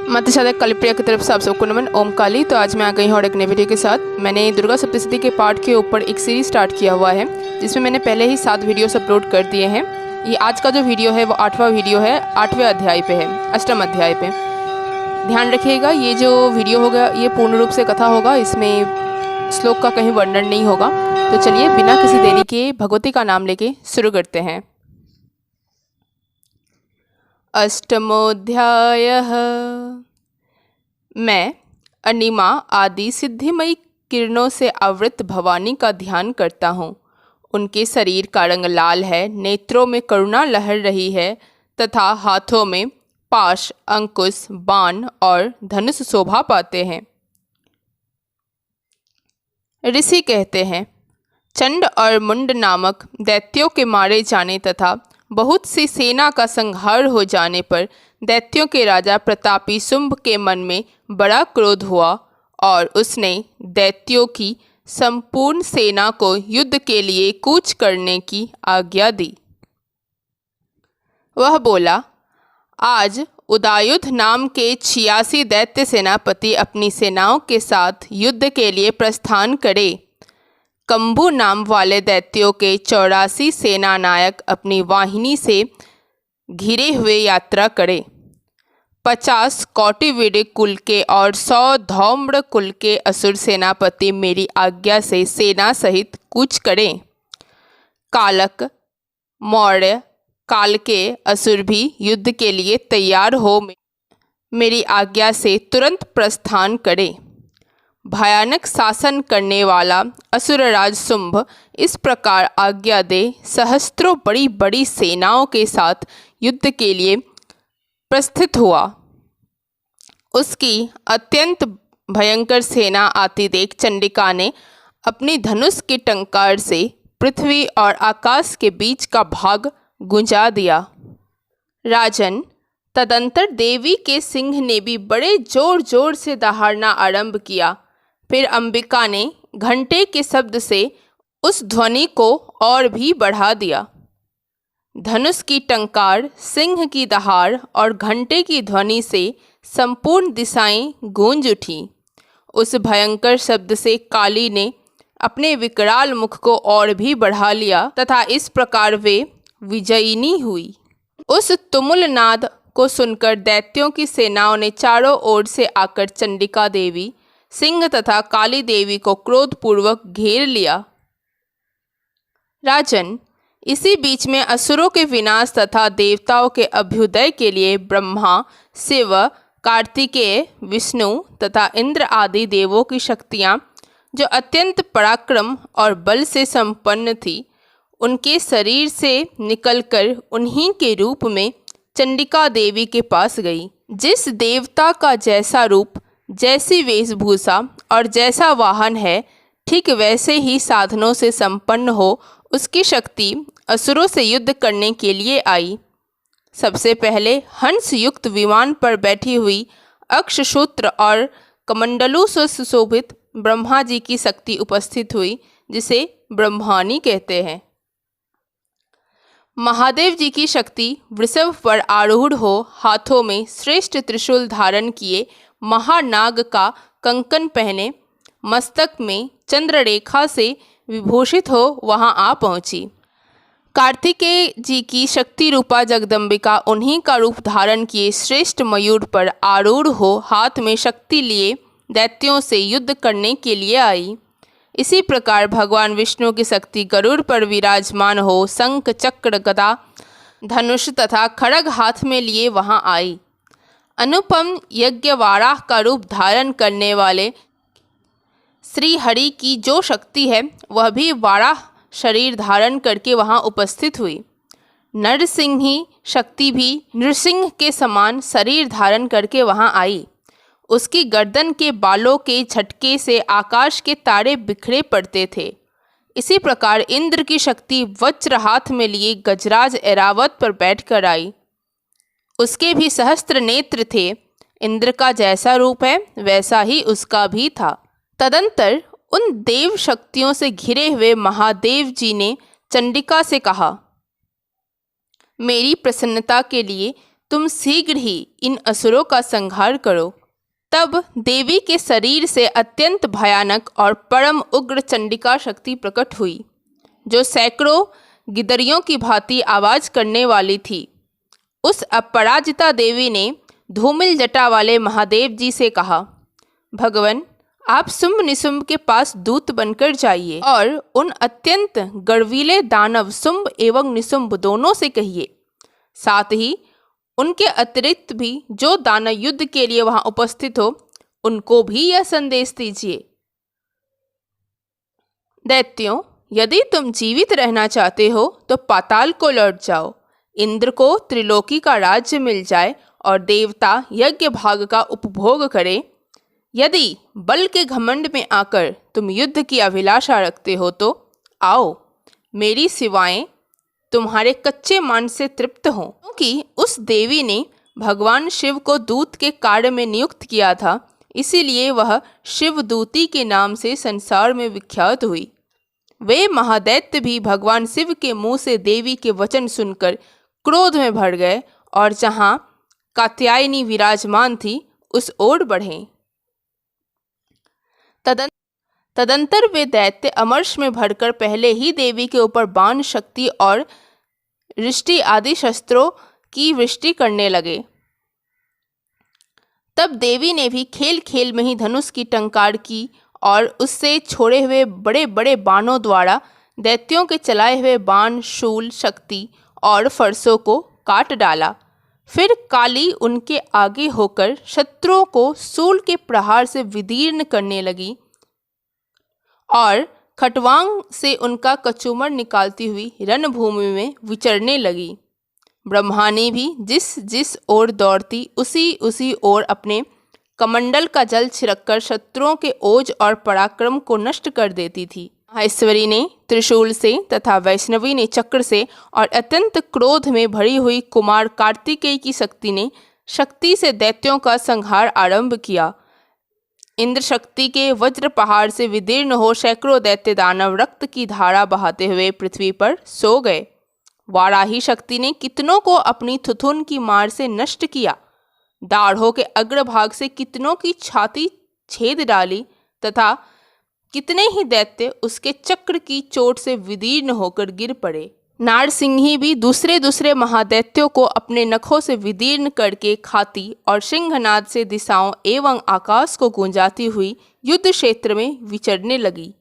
माता शारदा कालीप्रिया की तरफ से आप सबको नमन। ओम काली। तो आज मैं आ गई हूँ और एक नई वीडियो के साथ। मैंने दुर्गा सप्तशती के पाठ के ऊपर एक सीरीज स्टार्ट किया हुआ है, जिसमें मैंने पहले ही 7 वीडियोस अपलोड कर दिए हैं। ये आज का जो वीडियो है वो 8वां वीडियो है, 8वें अध्याय पे है, अष्टम अध्याय पे। ध्यान रखिएगा, ये जो वीडियो होगा ये पूर्ण रूप से कथा होगा, इसमें श्लोक का कहीं वर्णन नहीं होगा। तो चलिए बिना किसी देरी के भगवती का नाम लेके शुरू करते हैं। अष्टमोऽध्यायः। मैं अनिमा आदि सिद्धिमयी किरणों से आवृत भवानी का ध्यान करता हूँ। उनके शरीर का रंग लाल है, नेत्रों में करुणा लहर रही है तथा हाथों में पाश, अंकुश, बाण और धनुष शोभा पाते हैं। ऋषि कहते हैं, चंड और मुंड नामक दैत्यों के मारे जाने तथा बहुत सी सेना का संहार हो जाने पर दैत्यों के राजा प्रतापी शुंभ के मन में बड़ा क्रोध हुआ और उसने दैत्यों की संपूर्ण सेना को युद्ध के लिए कूच करने की आज्ञा दी। वह बोला, आज उदायुध नाम के 86 दैत्य सेनापति अपनी सेनाओं के साथ युद्ध के लिए प्रस्थान करे। कंबू नाम वाले दैत्यों के 84 सेना नायक अपनी वाहिनी से घिरे हुए यात्रा करे। 50 कौटिवीर कुल के और 100 धौम्र कुल के असुर सेनापति मेरी आज्ञा से सेना सहित कूच करें। कालक, मौर्य काल के असुर भी युद्ध के लिए तैयार हो मेरी आज्ञा से तुरंत प्रस्थान करें। भयानक शासन करने वाला असुरराज शुंभ इस प्रकार आज्ञा दे सहस्त्रों बड़ी बड़ी सेनाओं के साथ युद्ध के लिए प्रस्थित हुआ। उसकी अत्यंत भयंकर सेना आती देख चंडिका ने अपनी धनुष की टंकार से पृथ्वी और आकाश के बीच का भाग गुंजा दिया। राजन, तदंतर देवी के सिंह ने भी बड़े जोर जोर से दहाड़ना आरंभ किया। फिर अंबिका ने घंटे के शब्द से उस ध्वनि को और भी बढ़ा दिया। धनुष की टंकार, सिंह की दहाड़ और घंटे की ध्वनि से संपूर्ण दिशाएं गूंज उठी। उस भयंकर शब्द से काली ने अपने विकराल मुख को और भी बढ़ा लिया तथा इस प्रकार वे विजयिनी हुई। उस तुमुल नाद को सुनकर दैत्यों की सेनाओं ने चारों ओर से आकर चंडिका देवी, सिंह तथा काली देवी को क्रोधपूर्वक घेर लिया। राजन, इसी बीच में असुरों के विनाश तथा देवताओं के अभ्युदय के लिए ब्रह्मा, शिव, कार्तिकेय, विष्णु तथा इंद्र आदि देवों की शक्तियाँ, जो अत्यंत पराक्रम और बल से संपन्न थी, उनके शरीर से निकलकर उन्हीं के रूप में चंडिका देवी के पास गई। जिस देवता का जैसा रूप, जैसी वेशभूषा और जैसा वाहन है, ठीक वैसे ही साधनों से संपन्न हो उसकी शक्ति असुरों से युद्ध करने के लिए आई। सबसे पहले हंस युक्त विमान पर बैठी हुई अक्षसूत्र और कमंडलों से सुशोभित ब्रह्मा जी की शक्ति उपस्थित हुई, जिसे ब्रह्मानी कहते हैं। महादेव जी की शक्ति वृषभ पर आरूढ़ हो हाथों में श्रेष्ठ त्रिशूल धारण किए, महानाग का कंकन पहने, मस्तक में चंद्ररेखा से विभूषित हो वहां आ पहुंची। कार्तिकेय जी की शक्ति रूपा जगदम्बिका उन्हीं का रूप धारण किए श्रेष्ठ मयूर पर आरूढ़ हो हाथ में शक्ति लिए दैत्यों से युद्ध करने के लिए आई। इसी प्रकार भगवान विष्णु की शक्ति गरुड़ पर विराजमान हो शंख, चक्र, गदा, धनुष तथा खड्ग हाथ में लिए वहां आई। अनुपम यज्ञ वाराह का रूप धारण करने वाले श्री हरि की जो शक्ति है, वह भी वाराह शरीर धारण करके वहां उपस्थित हुई। नरसिंही शक्ति भी नृसिंह के समान शरीर धारण करके वहां आई। उसकी गर्दन के बालों के झटके से आकाश के तारे बिखरे पड़ते थे। इसी प्रकार इंद्र की शक्ति वज्र हाथ में लिए गजराज ऐरावत पर बैठकर आई। उसके भी सहस्त्र नेत्र थे। इंद्र का जैसा रूप है वैसा ही उसका भी था। तदंतर उन देव शक्तियों से घिरे हुए महादेव जी ने चंडिका से कहा, मेरी प्रसन्नता के लिए तुम शीघ्र ही इन असुरों का संहार करो। तब देवी के शरीर से अत्यंत भयानक और परम उग्र चंडिका शक्ति प्रकट हुई, जो सैकड़ों गिदरियों की भांति आवाज करने वाली थी। उस अपराजिता देवी ने धूमिल जटा वाले महादेव जी से कहा, भगवान, आप शुंभ निशुंभ के पास दूत बनकर जाइए और उन अत्यंत गर्वीले दानव शुंभ एवं निशुंभ दोनों से कहिए, साथ ही उनके अतिरिक्त भी जो दानव युद्ध के लिए वहां उपस्थित हो, उनको भी यह संदेश दीजिए। दैत्यों, यदि तुम जीवित रहना चाहते हो तो पाताल को लौट जाओ। इंद्र को त्रिलोकी का राज्य मिल जाए और देवता यज्ञ भाग का उपभोग करे। यदि बल के घमंड में आकर तुम युद्ध की अभिलाषा रखते हो तो आओ, मेरी सेवाएं तुम्हारे कच्चे मान से तृप्त हों। क्योंकि उस देवी ने भगवान शिव को दूत के कार्य में नियुक्त किया था, इसीलिए वह शिवदूती के नाम से संसार में विख्यात हुई। वे महादैत्य भी भगवान शिव के मुंह से देवी के वचन सुनकर क्रोध में भर गए और जहां कात्यायनी विराजमान थी उस ओर बढ़े। तदंतर वे दैत्य अमर्ष में भरकर पहले ही देवी के ऊपर बाण शक्ति और रिष्टि आदि शस्त्रों की वृष्टि करने लगे। तब देवी ने भी खेल खेल में ही धनुष की टंकार की और उससे छोड़े हुए बड़े बड़े बाणों द्वारा दैत्यों के चलाए हुए बाण, शूल, शक्ति और फरसों को काट डाला। फिर काली उनके आगे होकर शत्रुओं को शूल के प्रहार से विदीर्ण करने लगी और खटवांग से उनका कचूमर निकालती हुई रणभूमि में विचरने लगी। ब्रह्मानी भी जिस जिस ओर दौड़ती उसी उसी ओर अपने कमंडल का जल छिड़ककर शत्रुओं के ओज और पराक्रम को नष्ट कर देती थी। महेश्वरी ने त्रिशूल से तथा वैष्णवी ने चक्र से और अत्यंत क्रोध में भरी हुई कुमार कार्तिकेय की शक्ति से दैत्यों का संहार आरंभ किया। इंद्र शक्ति के वज्र पहाड़ से विदीर्ण हो सैकड़ों दैत्य दानव रक्त की धारा बहाते हुए पृथ्वी पर सो गए। वाराही शक्ति ने कितनों को अपनी थुथुन की मार से नष्ट किया, दाढ़ों के अग्रभाग से कितनों की छाती छेद डाली तथा कितने ही दैत्य उसके चक्र की चोट से विदीर्ण होकर गिर पड़े। नारसिंही भी दूसरे दूसरे महादैत्यों को अपने नखों से विदीर्ण करके खाती और सिंहनाद से दिशाओं एवं आकाश को गूंजाती हुई युद्ध क्षेत्र में विचरने लगी।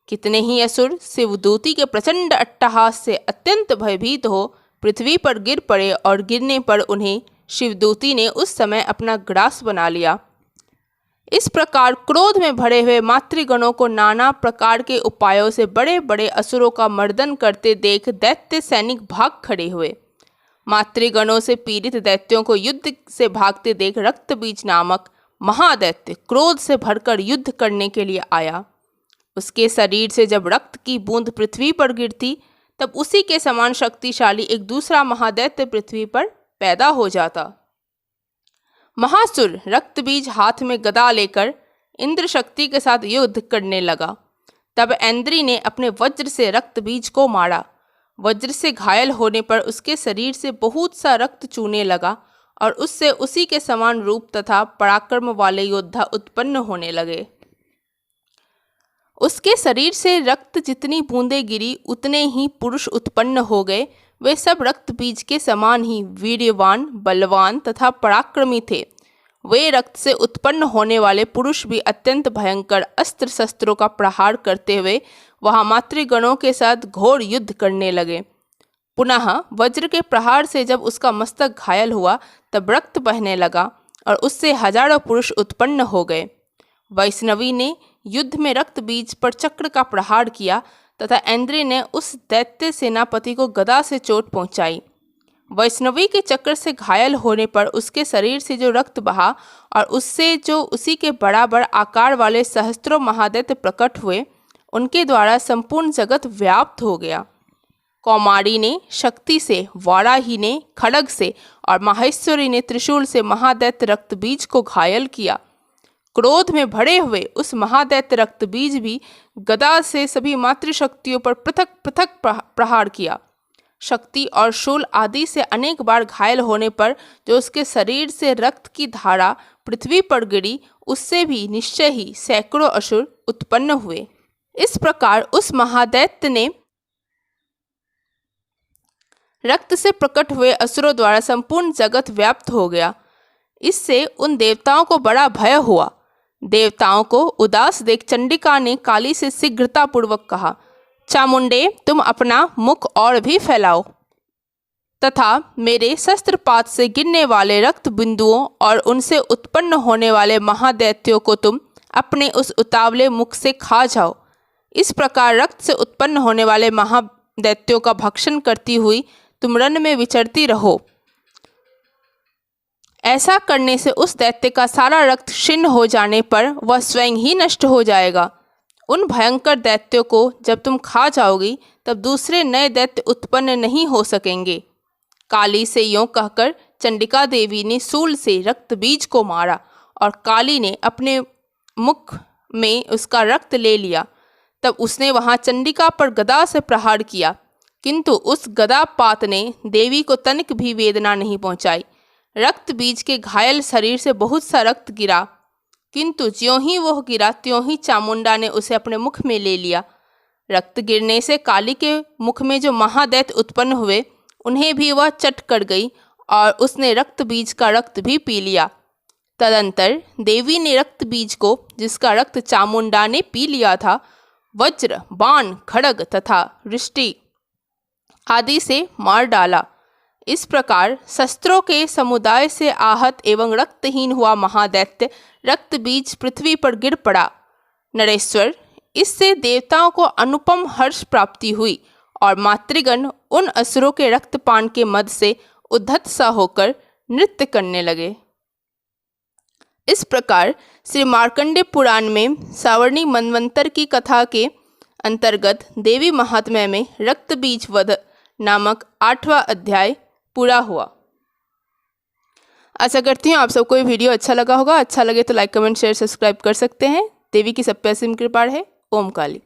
कितने ही असुर शिवदूती के प्रचंड अट्टहास से अत्यंत भयभीत हो पृथ्वी पर गिर पड़े और गिरने पर उन्हें शिवदूती ने उस समय अपना ग्रास बना लिया। इस प्रकार क्रोध में भरे हुए मातृगणों को नाना प्रकार के उपायों से बड़े बड़े असुरों का मर्दन करते देख दैत्य सैनिक भाग खड़े हुए। मातृगणों से पीड़ित दैत्यों को युद्ध से भागते देख रक्तबीज नामक महादैत्य क्रोध से भरकर युद्ध करने के लिए आया। उसके शरीर से जब रक्त की बूंद पृथ्वी पर गिरती तब उसी के समान शक्तिशाली एक दूसरा महादैत्य पृथ्वी पर पैदा हो जाता। महासुर रक्तबीज हाथ में गदा लेकर इंद्र शक्ति के साथ युद्ध करने लगा। तब ऐन्द्री ने अपने वज्र से रक्तबीज को मारा। वज्र से घायल होने पर उसके शरीर से बहुत सा रक्त चूने लगा और उससे उसी के समान रूप तथा पराक्रम वाले योद्धा उत्पन्न होने लगे। उसके शरीर से रक्त जितनी बूंदें गिरी उतने ही पुरुष उत्पन्न हो गए। वे सब रक्त बीज के समान ही वीर्यवान, बलवान तथा पराक्रमी थे। वे रक्त से उत्पन्न होने वाले पुरुष भी अत्यंत भयंकर अस्त्र शस्त्रों का प्रहार करते हुए वहां मातृगणों के साथ घोर युद्ध करने लगे। पुनः वज्र के प्रहार से जब उसका मस्तक घायल हुआ तब रक्त बहने लगा और उससे हजारों पुरुष उत्पन्न हो गए। वैष्णवी ने युद्ध में रक्त बीज पर चक्र का प्रहार किया तथा ऐन्द्री ने उस दैत्य सेनापति को गदा से चोट पहुंचाई। वैष्णवी के चक्र से घायल होने पर उसके शरीर से जो रक्त बहा और उससे जो उसी के बराबर आकार वाले सहस्त्रों महादैत्य प्रकट हुए, उनके द्वारा संपूर्ण जगत व्याप्त हो गया। कौमारी ने शक्ति से, वाराही ने खड्ग से और माहेश्वरी ने त्रिशूल से महादैत्य रक्तबीज को घायल किया। क्रोध में भरे हुए उस महादैत्य रक्तबीज भी गदा से सभी मातृशक्तियों पर पृथक पृथक प्रहार किया। शक्ति और शूल आदि से अनेक बार घायल होने पर जो उसके शरीर से रक्त की धारा पृथ्वी पर गिरी, उससे भी निश्चय ही सैकड़ों असुर उत्पन्न हुए। इस प्रकार उस महादैत्य ने रक्त से प्रकट हुए असुरों द्वारा संपूर्ण जगत व्याप्त हो गया। इससे उन देवताओं को बड़ा भय हुआ। देवताओं को उदास देख चंडिका ने काली से शीघ्रतापूर्वक कहा, चामुंडे, तुम अपना मुख और भी फैलाओ तथा मेरे शस्त्रपात से गिरने वाले रक्त बिंदुओं और उनसे उत्पन्न होने वाले महादैत्यों को तुम अपने उस उतावले मुख से खा जाओ। इस प्रकार रक्त से उत्पन्न होने वाले महादैत्यों का भक्षण करती हुई तुम रण में विचरती रहो। ऐसा करने से उस दैत्य का सारा रक्त क्षीण हो जाने पर वह स्वयं ही नष्ट हो जाएगा। उन भयंकर दैत्यों को जब तुम खा जाओगी तब दूसरे नए दैत्य उत्पन्न नहीं हो सकेंगे। काली से यों कहकर चंडिका देवी ने शूल से रक्त बीज को मारा और काली ने अपने मुख में उसका रक्त ले लिया। तब उसने वहां चंडिका पर गदा से प्रहार किया, किंतु उस गदापात ने देवी को तनिक भी वेदना नहीं पहुंचाई। रक्त बीज के घायल शरीर से बहुत सा रक्त गिरा, किंतु ज्यों ही वह गिरा त्यों ही चामुंडा ने उसे अपने मुख में ले लिया। रक्त गिरने से काली के मुख में जो महादैत्य उत्पन्न हुए, उन्हें भी वह चट कर गई और उसने रक्त बीज का रक्त भी पी लिया। तदंतर देवी ने रक्त बीज को, जिसका रक्त चामुंडा ने पी लिया था, वज्र, बाण, खड्ग तथा वृष्टि आदि से मार डाला। इस प्रकार शस्त्रों के समुदाय से आहत एवं रक्तहीन हुआ महादैत्य रक्त बीज पृथ्वी पर गिर पड़ा। नरेश्वर, इससे देवताओं को अनुपम हर्ष प्राप्ति हुई और मातृगण उन असुरों के रक्तपान के मद से उद्धत सा होकर नृत्य करने लगे। इस प्रकार श्री मार्कंडेय पुराण में सावर्णी मनवंतर की कथा के अंतर्गत देवी महात्म्य में रक्त बीज वध नामक 8वां अध्याय पूरा हुआ। आशा करती हूँ आप सबको ये वीडियो अच्छा लगा होगा। अच्छा लगे तो लाइक, कमेंट, शेयर, सब्सक्राइब कर सकते हैं। देवी की सब पे असीम कृपा है। ओम काली।